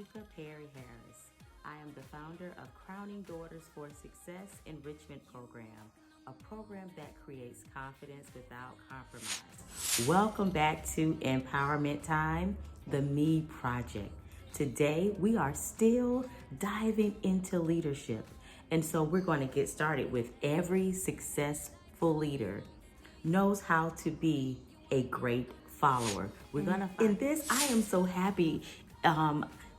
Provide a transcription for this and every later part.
Ashika Perry Harris. I am the founder of Crowning Daughters for Success Enrichment Program, a program that creates confidence without compromise. Welcome back to Empowerment Time, the Me Project. Today, we are still diving into leadership. And so we're going to get started with every successful leader knows how to be a great follower. We're gonna in this. I am so happy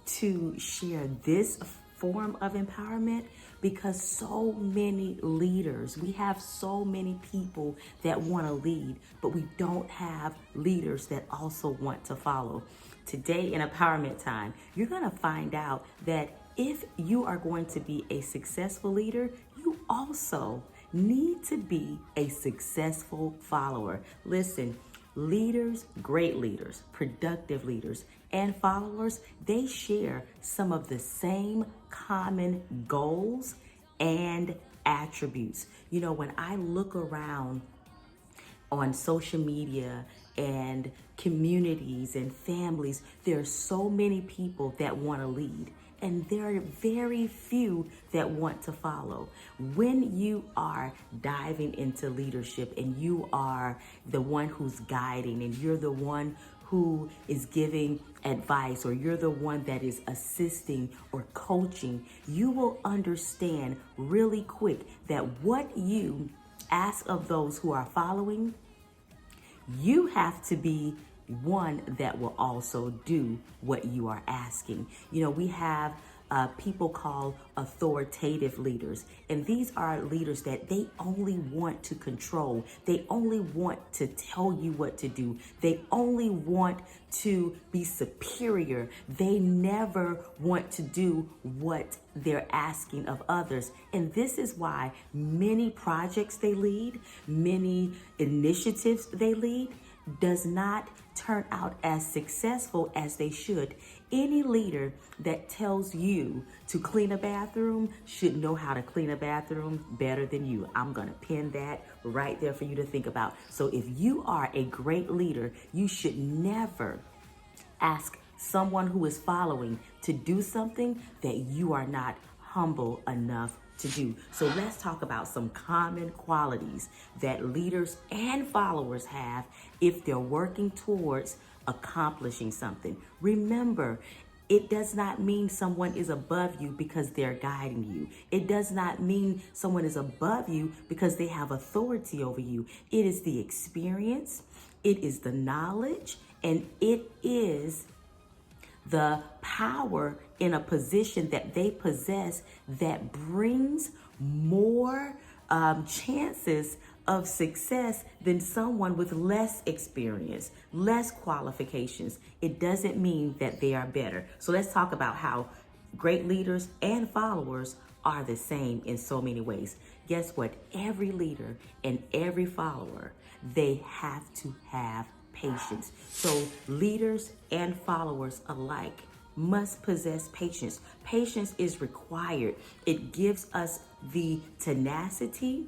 to share this form of empowerment because so many leaders, we have so many people that want to lead, but we don't have leaders that also want to follow. Today in Empowerment Time, you're going to find out that if you are going to be a successful leader, you also need to be a successful follower. Listen, leaders, great leaders, productive leaders, and followers, they share some of the same common goals and attributes. You know, when I look around on social media and communities and families, there are so many people that want to lead, and there are very few that want to follow. When you are diving into leadership and you are the one who's guiding and you're the one who is giving advice or you're the one that is assisting or coaching, you will understand really quick that what you ask of those who are following, you have to be one that will also do what you are asking. You know, we have people called authoritative leaders, and these are leaders that they only want to control. They only want to tell you what to do. They only want to be superior. They never want to do what they're asking of others. And this is why many projects they lead, many initiatives they lead, does not turn out as successful as they should. Any leader that tells you to clean a bathroom should know how to clean a bathroom better than you. I'm going to pin that right there for you to think about. So if you are a great leader, you should never ask someone who is following to do something that you are not humble enough to do. So let's talk about some common qualities that leaders and followers have if they're working towards accomplishing something. Remember, it does not mean someone is above you because they're guiding you. It does not mean someone is above you because they have authority over you. It is the experience, it is the knowledge, and it is the power in a position that they possess that brings more chances of success than someone with less experience, less qualifications. It doesn't mean that they are better. So let's talk about how great leaders and followers are the same in so many ways. Guess what? Every leader and every follower, they have to have patience. So leaders and followers alike must possess patience. Patience is required. It gives us the tenacity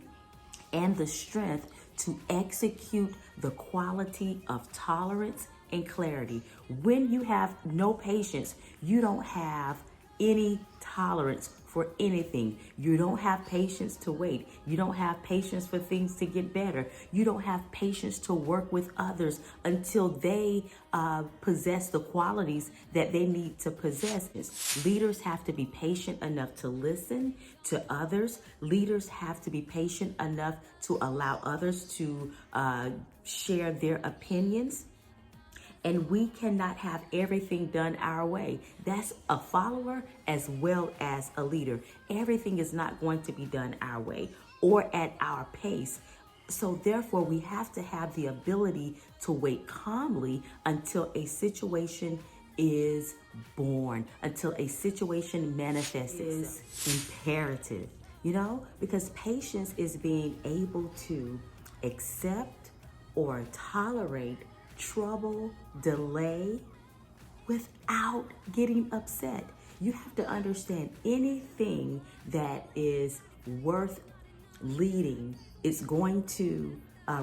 and the strength to execute the quality of tolerance and clarity. When you have no patience, you don't have any tolerance for anything. You don't have patience to wait. You don't have patience for things to get better. You don't have patience to work with others until they possess the qualities that they need to possess. Leaders have to be patient enough to listen to others. Leaders have to be patient enough to allow others to share their opinions. And we cannot have everything done our way. That's a follower as well as a leader. Everything is not going to be done our way or at our pace. So therefore, we have to have the ability to wait calmly until a situation is born, until a situation manifests itself. Is imperative, you know, because patience is being able to accept or tolerate trouble, delay, without getting upset. You have to understand anything that is worth leading is going to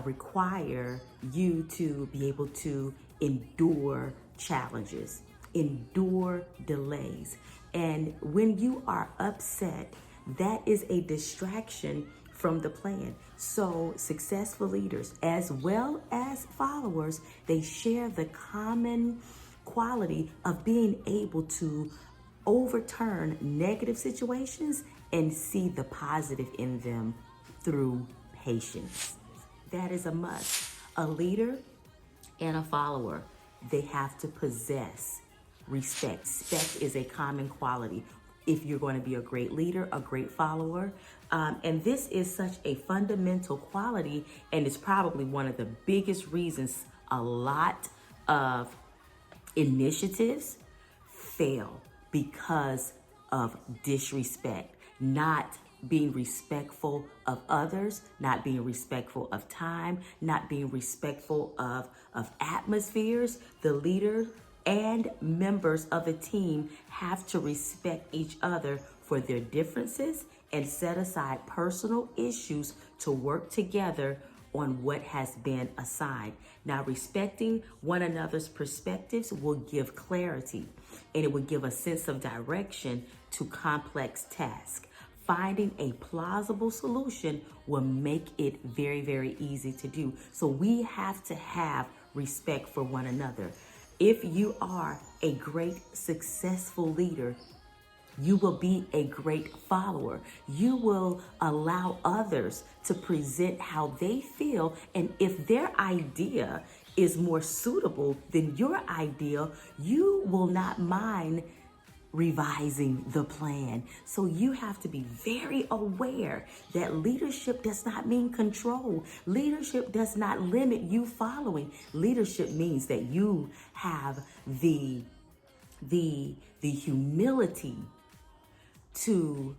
require you to be able to endure challenges. endure delays. And when you are upset, that is a distraction from the plan. So successful leaders, as well as followers, they share the common quality of being able to overturn negative situations and see the positive in them through patience. That is a must. A leader and a follower, they have to possess respect. Respect is a common quality if you're going to be a great leader, a great follower. And this is such a fundamental quality, and it's probably one of the biggest reasons a lot of initiatives fail because of disrespect, not being respectful of others, not being respectful of time, not being respectful of atmospheres. The leader and members of the team have to respect each other for their differences and set aside personal issues to work together on what has been assigned. Now, respecting one another's perspectives will give clarity, and it will give a sense of direction to complex tasks. Finding a plausible solution will make it very, very easy to do. So we have to have respect for one another. If you are a great, successful leader, you will be a great follower. You will allow others to present how they feel. And if their idea is more suitable than your idea, you will not mind revising the plan. So you have to be very aware that leadership does not mean control. Leadership does not limit you following. Leadership means that you have the humility to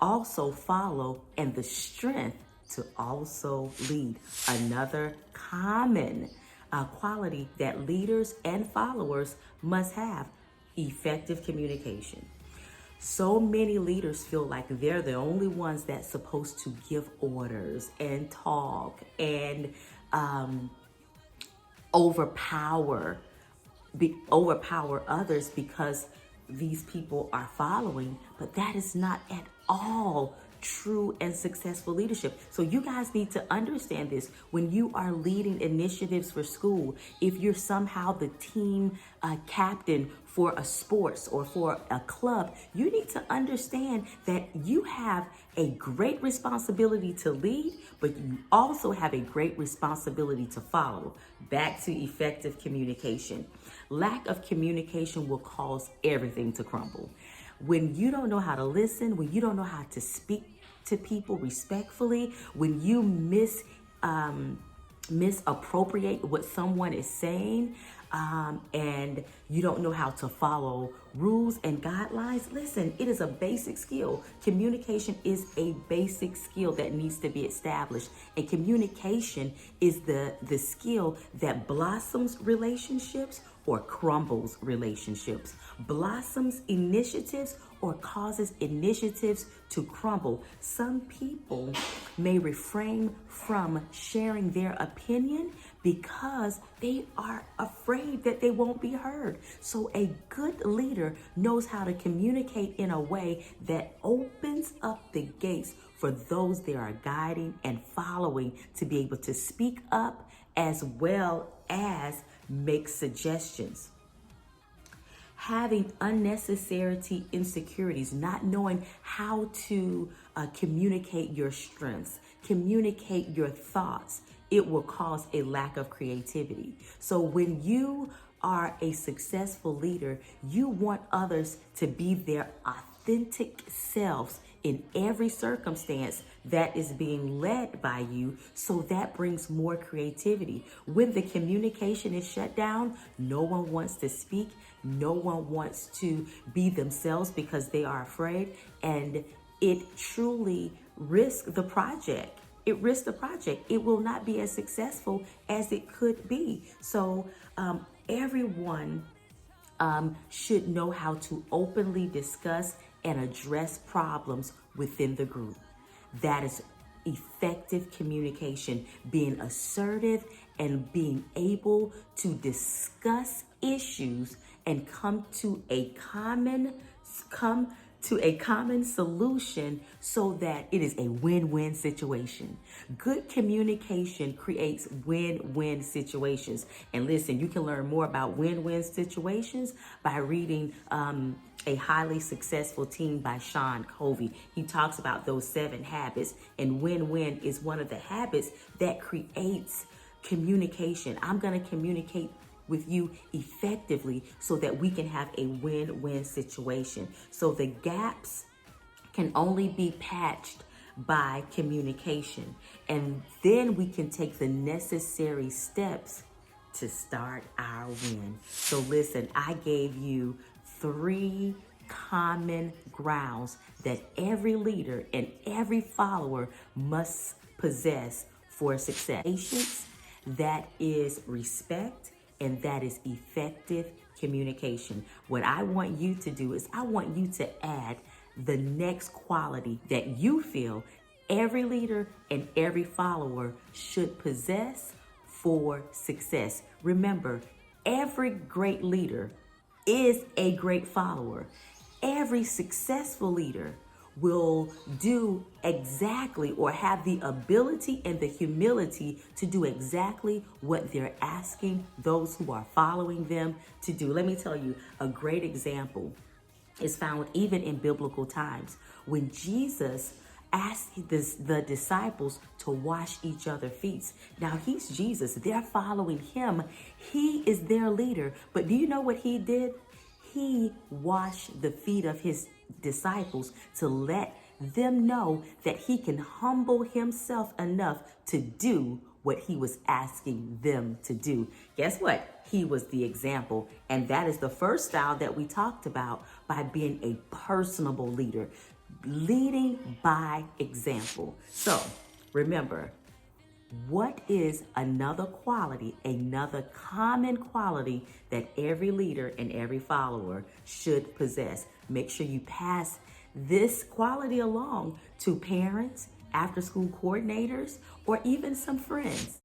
also follow and the strength to also lead. Another common quality that leaders and followers must have: effective communication. So many leaders feel like they're the only ones that's supposed to give orders and talk and overpower others because these people are following, but that is not at all true and successful leadership. So you guys need to understand this. When you are leading initiatives for school, if you're somehow the team captain for a sports or for a club, you need to understand that you have a great responsibility to lead, but you also have a great responsibility to follow. Back to effective communication. Lack of communication will cause everything to crumble. When you don't know how to listen, when you don't know how to speak to people respectfully, when you misappropriate what someone is saying, and you don't know how to follow rules and guidelines, listen, it is a basic skill. Communication is a basic skill that needs to be established. And communication is the skill that blossoms relationships or crumbles relationships, blossoms initiatives or causes initiatives to crumble. Some people may refrain from sharing their opinion because they are afraid that they won't be heard. So a good leader knows how to communicate in a way that opens up the gates for those they are guiding and following to be able to speak up as well as make suggestions. Having unnecessary insecurities, not knowing how to communicate your strengths, communicate your thoughts, it will cause a lack of creativity. So when you are a successful leader, you want others to be their authentic selves in every circumstance that is being led by you. So that brings more creativity. When the communication is shut down, no one wants to speak. No one wants to be themselves because they are afraid. And it truly risks the project. It risks the project. It will not be as successful as it could be. So everyone should know how to openly discuss and address problems within the group. That is effective communication, being assertive and being able to discuss issues and come to a common solution so that it is a win-win situation. Good communication creates win-win situations. And listen, you can learn more about win-win situations by reading A Highly Successful Team by Sean Covey. He talks about those 7 habits, and win-win is one of the habits that creates communication. I'm going to communicate with you effectively so that we can have a win-win situation. So the gaps can only be patched by communication. And then we can take the necessary steps to start our win. So listen, I gave you 3 common grounds that every leader and every follower must possess for success. Patience, that is respect, and that is effective communication. What I want you to do is I want you to add the next quality that you feel every leader and every follower should possess for success. Remember, every great leader is a great follower. Every successful leader will do exactly or have the ability and the humility to do exactly what they're asking those who are following them to do. Let me tell you, a great example is found even in biblical times when Jesus asked the disciples to wash each other's feet. Now, he's Jesus. They're following him. He is their leader. But do you know what he did? He washed the feet of his disciples to let them know that he can humble himself enough to do what he was asking them to do. Guess what? He was the example. And that is the first style that we talked about by being a personable leader, leading by example. So remember, what is another quality, another common quality that every leader and every follower should possess? Make sure you pass this quality along to parents, after school coordinators, or even some friends.